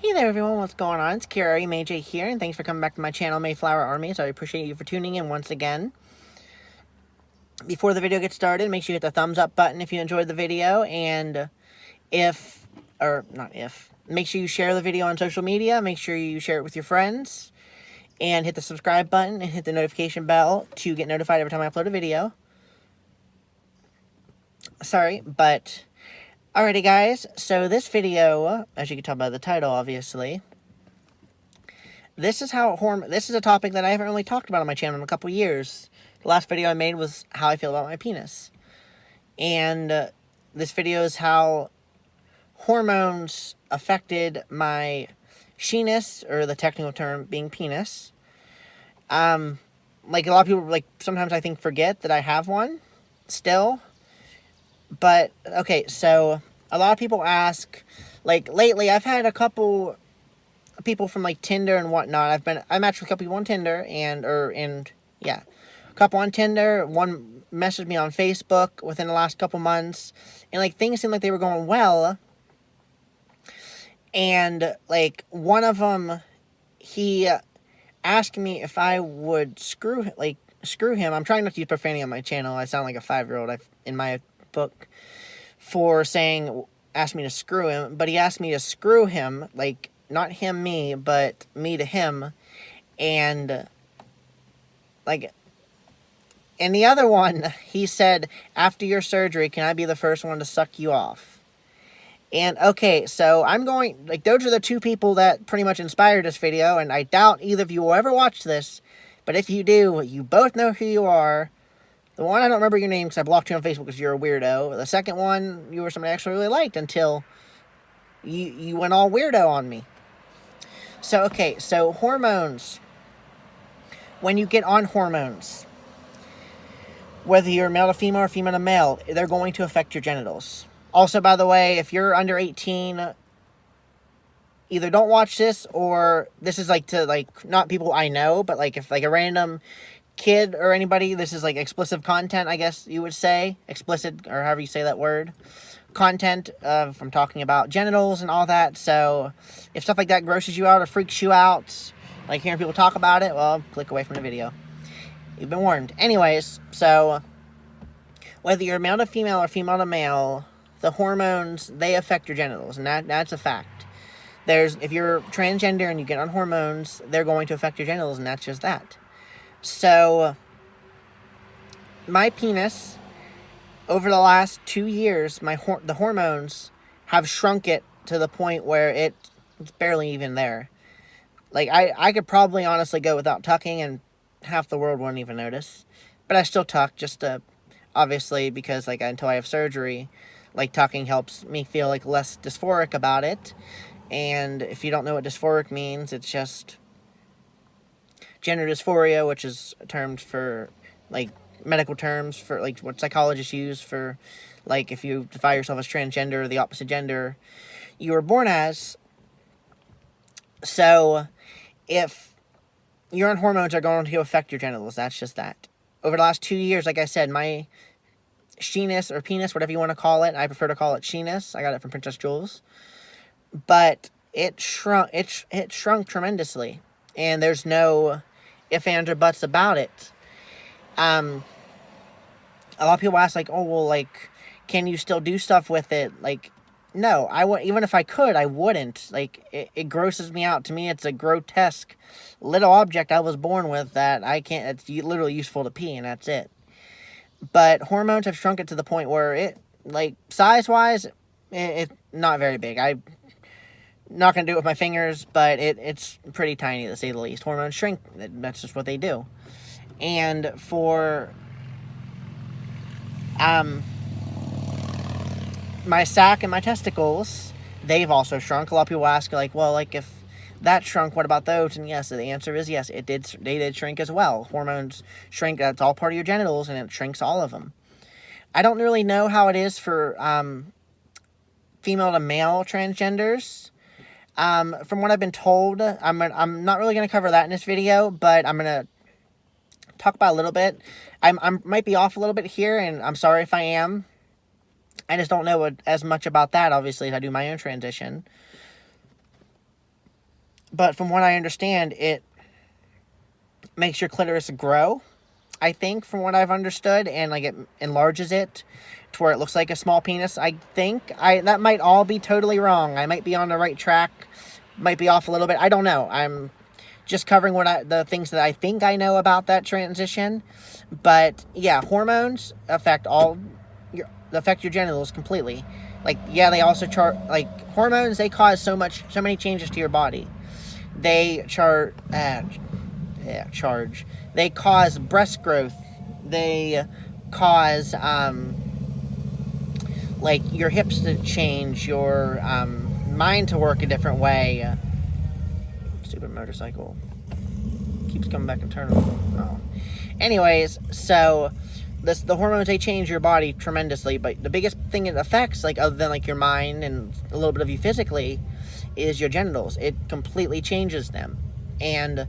Hey there everyone, what's going on? It's Kara MAJ here, and thanks for coming back to my channel, Mayflower Army. So I appreciate you for tuning in once again. Before the video gets started, make sure you hit the thumbs up button if you enjoyed the video, and make sure you share the video on social media, make sure you share it with your friends, and hit the subscribe button and hit the notification bell to get notified every time I upload a video. Alrighty guys, so this video, as you can tell by the title, obviously, this is a topic that I haven't really talked about on my channel in a couple years. The last video I made was how I feel about my penis. And this video is how hormones affected my Shenis, or the technical term being penis. Like a lot of people, sometimes I think forget that I have one still. But, okay, so a lot of people ask, lately I've had a couple people from, Tinder and whatnot. I matched with a couple people on Tinder, a couple on Tinder. One messaged me on Facebook within the last couple months, and, things seemed like they were going well. And, one of them, he asked me if I would screw him. I'm trying not to use profanity on my channel. I sound like a 5-year-old in my book for asked me to screw him, but he asked me to screw him, not him, me, but me to him, and, and the other one, he said, after your surgery, can I be the first one to suck you off? And, okay, so those are the two people that pretty much inspired this video, and I doubt either of you will ever watch this, but if you do, you both know who you are. The one, I don't remember your name because I blocked you on Facebook because you're a weirdo. The second one, you were somebody I actually really liked until you went all weirdo on me. So, okay, so hormones. When you get on hormones, whether you're male to female or female to male, they're going to affect your genitals. Also, by the way, if you're under 18, either don't watch this, or this is not people I know, but if a random kid or anybody, this is explicit content, I guess you would say. Explicit, or however you say that word. Content from talking about genitals and all that. So if stuff like that grosses you out or freaks you out, hearing people talk about it, well, click away from the video. You've been warned. Anyways, so whether you're male to female or female to male, the hormones, they affect your genitals, and that's a fact. If you're transgender and you get on hormones, they're going to affect your genitals, and that's just that. So, my penis, over the last 2 years, the hormones have shrunk it to the point where it's barely even there. I could probably honestly go without tucking, and half the world wouldn't even notice. But I still tuck, obviously, because, until I have surgery, tucking helps me feel, less dysphoric about it. And if you don't know what dysphoric means, it's just gender dysphoria, which is terms for, medical terms for, what psychologists use for, if you define yourself as transgender or the opposite gender you were born as. So, if your own hormones are going to affect your genitals, that's just that. Over the last 2 years, like I said, my Shenis, or penis, whatever you want to call it, I prefer to call it Shenis. I got it from Princess Jules. But it shrunk tremendously. And there's no ifs, ands, or buts about it. A lot of people ask, oh, well, can you still do stuff with it? No, even if I could, I wouldn't. It grosses me out. To me, it's a grotesque little object I was born with that I can't, it's literally useful to pee, and that's it. But hormones have shrunk it to the point where it, size-wise, it's not very big. I'm not going to do it with my fingers, but it's pretty tiny, to say the least. Hormones shrink. That's just what they do. And for my sac and my testicles, they've also shrunk. A lot of people ask, if that shrunk, what about those? And yes, the answer is yes, they did shrink as well. Hormones shrink. That's all part of your genitals, and it shrinks all of them. I don't really know how it is for female to male transgenders. From what I've been told, I'm not really going to cover that in this video, but I'm going to talk about a little bit. I might be off a little bit here, and I'm sorry if I am. I just don't know as much about that, obviously, as I do my own transition. But from what I understand, it makes your clitoris grow, I think, from what I've understood, and like it enlarges it to where it looks like a small penis. I think that might all be totally wrong. I might be on the right track, might be off a little bit. I don't know. I'm just covering the things that I think I know about that transition. But yeah, hormones affect your genitals completely. Like, yeah, they also hormones. They cause so many changes to your body. They charge. They cause breast growth. They cause like your hips to change, your mind to work a different way. Stupid motorcycle keeps coming back and turning. Oh. Anyways, so the hormones, they change your body tremendously, but the biggest thing it affects, like other than like your mind and a little bit of you physically, is your genitals. It completely changes them. And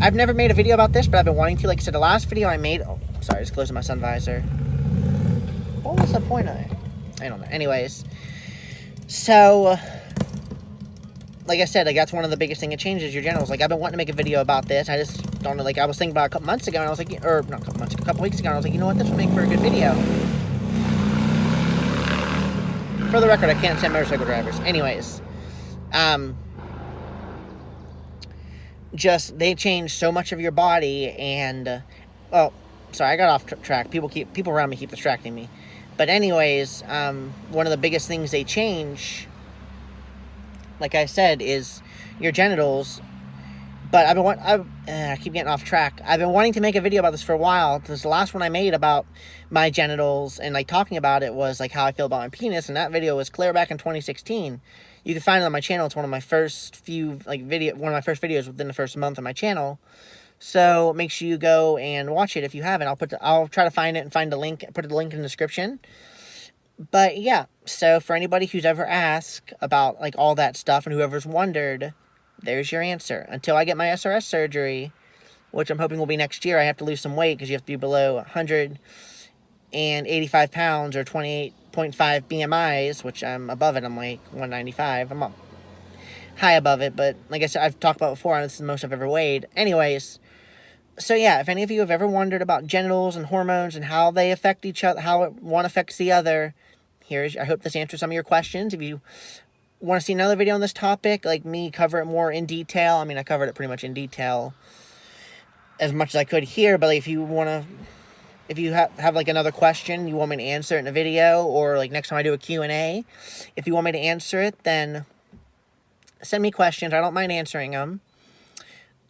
I've never made a video about this, but I've been wanting to. Like I said, the last video I made... Oh, sorry, just closing my sun visor. What was the point of it? I don't know. Anyways. So, like I said, like that's one of the biggest things. It changes your genitals. Like, I've been wanting to make a video about this. I just don't know. Like, I was thinking about it a couple months ago, and I was like... Or, not a couple months ago. A couple weeks ago, and I was like, you know what? This would make for a good video. For the record, I can't stand motorcycle drivers. Anyways. Just, they change so much of your body, and oh, sorry, I got off track. People around me keep distracting me. But anyways, one of the biggest things they change, like I said, is your genitals. But I keep getting off track. I've been wanting to make a video about this for a while, because the last one I made about my genitals and like talking about it was like how I feel about my penis, and that video was clear back in 2016. You can find it on my channel. It's one of my first videos within the first month of my channel. So make sure you go and watch it if you haven't. I'll try to find it and find the link, put the link in the description. But yeah, so for anybody who's ever asked about like all that stuff, and whoever's wondered, there's your answer. Until I get my SRS surgery, which I'm hoping will be next year, I have to lose some weight because you have to be below 185 pounds or 28.5 BMIs, which I'm above it. I'm like 195. I'm up high above it, but like I said, I've talked about before, this is the most I've ever weighed. Anyways, so yeah, if any of you have ever wondered about genitals and hormones and how they affect each other, how one affects the other, I hope this answers some of your questions. If you want to see another video on this topic, like me cover it more in detail, I mean, I covered it pretty much in detail as much as I could here, but like, if you have like another question you want me to answer it in a video, or like next time I do a Q&A, if you want me to answer it, then send me questions. I don't mind answering them.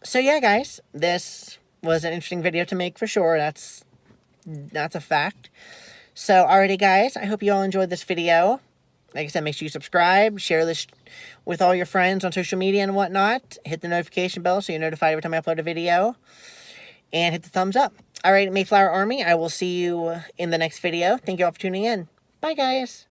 So yeah, guys, this was an interesting video to make for sure. That's a fact. So, alrighty, guys, I hope you all enjoyed this video. Like I said, make sure you subscribe, share this with all your friends on social media and whatnot. Hit the notification bell so you're notified every time I upload a video. And hit the thumbs up. Alright, Mayflower Army, I will see you in the next video. Thank you all for tuning in. Bye, guys.